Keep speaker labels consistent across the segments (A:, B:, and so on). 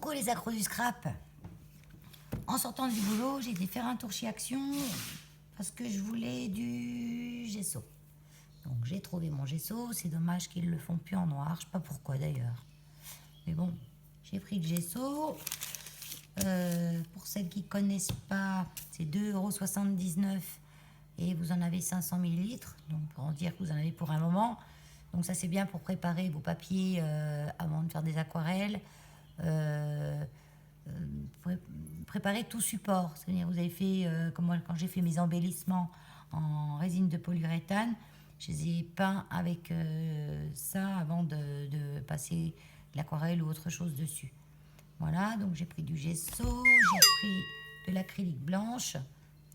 A: Coucou les accros du scrap. En sortant du boulot, j'ai été faire un tour chez Action parce que je voulais du gesso. Donc j'ai trouvé mon gesso, c'est dommage qu'ils le font plus en noir, je sais pas pourquoi d'ailleurs. Mais bon, j'ai pris le gesso. Pour celles qui connaissent pas, c'est 2,79 € et vous en avez 500 ml. Donc pour en dire que vous en avez pour un moment. Donc ça c'est bien pour préparer vos papiers avant de faire des aquarelles. Préparer tout support. C'est-à-dire vous avez fait, comme moi quand j'ai fait mes embellissements en résine de polyuréthane, je les ai peints avec ça avant de passer l'aquarelle ou autre chose dessus. Voilà, donc j'ai pris du gesso, j'ai pris de l'acrylique blanche.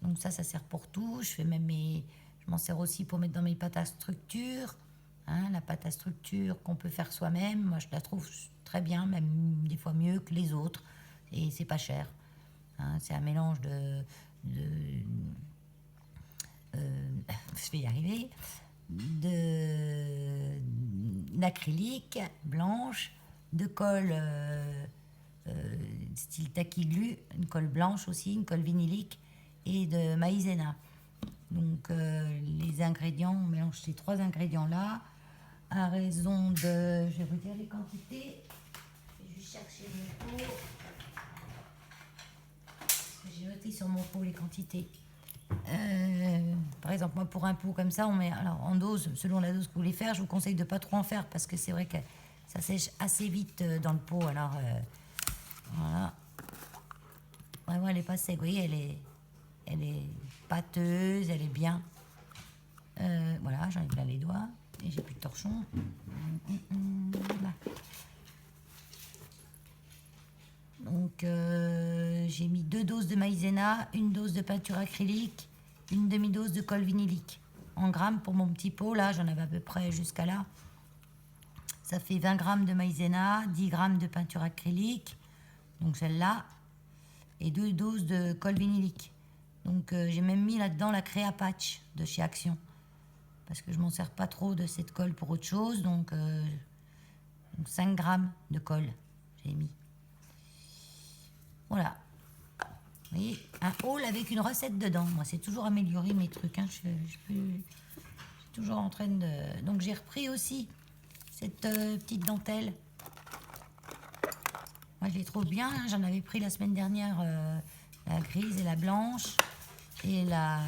A: Donc ça sert pour tout. Je m'en sers aussi pour mettre dans mes pâtes à structure. Hein, la pâte à structure qu'on peut faire soi-même, moi je la trouve très bien, même des fois mieux que les autres. Et c'est pas cher. Hein, c'est un mélange je vais y arriver, d'acrylique blanche, de colle style taquiglu, une colle blanche aussi, une colle vinylique et de maïzena. Donc les ingrédients, on mélange ces trois ingrédients là à raison de, je vais vous dire les quantités, je vais juste chercher mon pot, parce que j'ai noté sur mon pot les quantités. Par exemple, moi pour un pot comme ça, on met, alors en dose, selon la dose que vous voulez faire, je vous conseille de pas trop en faire parce que c'est vrai que ça sèche assez vite dans le pot. Alors voilà, vraiment elle est pas sec, vous voyez, elle est pâteuse, elle est bien. Voilà, j'en ai plein les doigts et j'ai plus de torchon. Voilà. Donc j'ai mis 2 doses de maïzena, une dose de peinture acrylique, une demi-dose de colle vinylique. En grammes pour mon petit pot, là j'en avais à peu près jusqu'à là. Ça fait 20 grammes de maïzena, 10 grammes de peinture acrylique, donc celle-là, et 2 doses de colle vinylique. Donc j'ai même mis là-dedans la Créa Patch de chez Action. Parce que je m'en sers pas trop de cette colle pour autre chose, donc 5 grammes de colle j'ai mis. Voilà. Vous voyez, un haul avec une recette dedans. Moi, c'est toujours améliorer mes trucs. Hein. Je suis toujours en train de... Donc, j'ai repris aussi cette petite dentelle. Moi, je les trouve bien. Hein. J'en avais pris la semaine dernière la grise et la blanche. Et la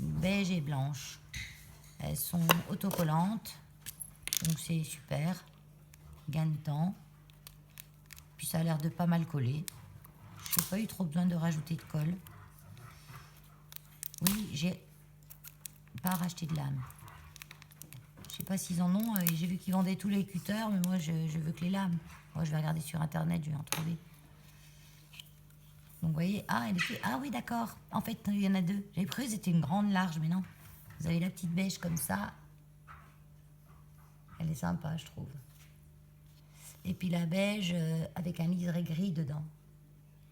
A: beige et blanche. Elles sont autocollantes. Donc, c'est super. Gain de temps. Puis, ça a l'air de pas mal coller. J'ai pas eu trop besoin de rajouter de colle. Oui, j'ai pas racheté de lame. Je sais pas s'ils en ont. J'ai vu qu'ils vendaient tous les cutters, mais moi je veux que les lames. Moi je vais regarder sur internet, je vais en trouver. Donc vous voyez, ah oui d'accord. En fait il y en a deux. J'avais cru que c'était une grande large, mais non. Vous avez la petite beige comme ça. Elle est sympa, je trouve. Et puis la beige avec un liseré gris dedans.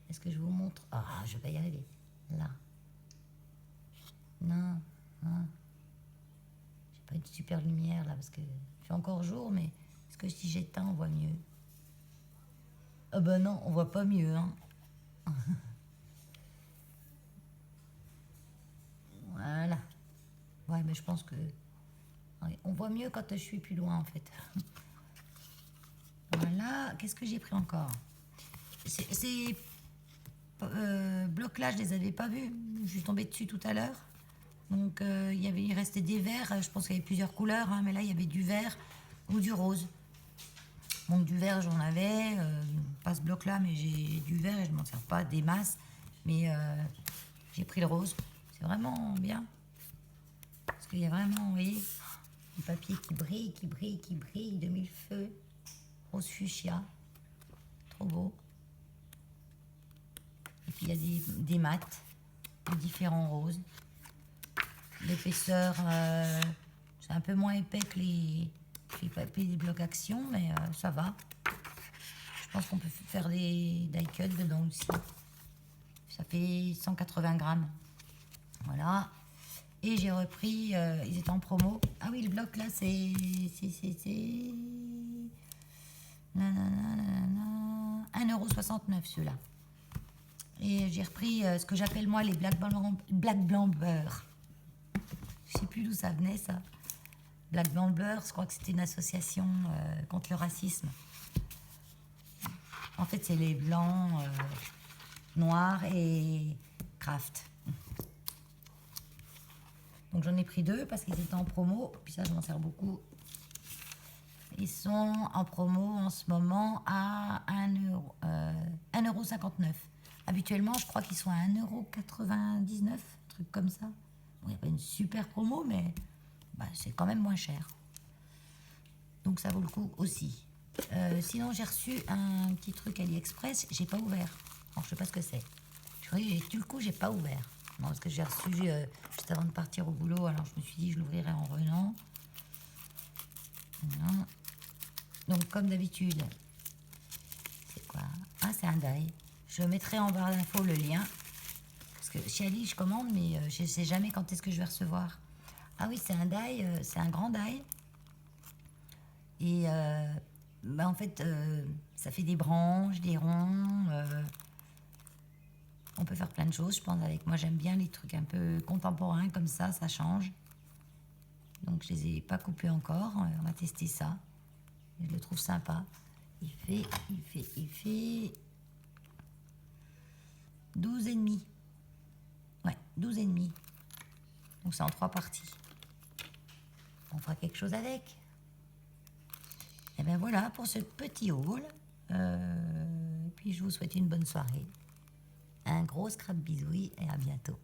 A: Est-ce que je vous montre? Ah, je vais y arriver. Là. Non. J'ai pas une super lumière là parce que il fait encore jour, mais est-ce que si j'éteins, on voit mieux? Ah ben non, on voit pas mieux. Hein. Voilà. Ouais, mais je pense que ouais, on voit mieux quand je suis plus loin en fait. Voilà. Qu'est-ce que j'ai pris encore? Ces blocs là, je les avais pas vus. Je suis tombée dessus tout à l'heure. Donc il restait des verts. Je pense qu'il y avait plusieurs couleurs, hein, mais là il y avait du vert ou du rose. Donc du vert j'en avais, pas ce bloc là, mais j'ai du vert et je m'en sers pas des masses. Mais j'ai pris le rose. C'est vraiment bien. Parce qu'il y a vraiment, vous voyez, du papier qui brille de mille feux. Rose fuchsia. Trop beau. Et puis il y a des mats de différents roses. L'épaisseur, c'est un peu moins épais que les papiers des blocs Action, mais ça va. Je pense qu'on peut faire des die cuts dedans aussi. Ça fait 180 grammes. Voilà. Et j'ai repris, ils étaient en promo. Ah oui, le bloc là, c'est 69 ceux-là. Et j'ai repris ce que j'appelle moi les Black Blanc Beurre. Je sais plus d'où ça venait ça. Black Blanc Beurre, je crois que c'était une association contre le racisme. En fait, c'est les blancs, noirs et Kraft. Donc j'en ai pris 2 parce qu'ils étaient en promo. Puis ça, je m'en sers beaucoup. Ils sont en promo en ce moment à 1,59 €. Habituellement, je crois qu'ils sont à 1,99 €, un truc comme ça. Bon, il n'y a pas une super promo, mais c'est quand même moins cher. Donc ça vaut le coup aussi. Sinon, j'ai reçu un petit truc AliExpress, j'ai pas ouvert. Alors, je sais pas ce que c'est. Du coup, j'ai pas ouvert. Non, parce que j'ai reçu juste avant de partir au boulot, alors je me suis dit je l'ouvrirai en revenant. Non. Donc, comme d'habitude, c'est quoi? Ah, c'est un die. Je mettrai en barre d'infos le lien. Parce que chez Ali, je commande, mais je ne sais jamais quand est-ce que je vais recevoir. Ah oui, c'est un die, c'est un grand die. Et en fait, ça fait des branches, des ronds. On peut faire plein de choses, je pense, avec. Moi, j'aime bien les trucs un peu contemporains, comme ça change. Donc, je les ai pas coupés encore. On va tester ça. Je le trouve sympa. Il fait 12,5. Ouais, 12,5. Donc, c'est en 3 parties. On fera quelque chose avec. Et bien voilà pour ce petit haul. Puis je vous souhaite une bonne soirée. Un gros scrap bisouille et à bientôt.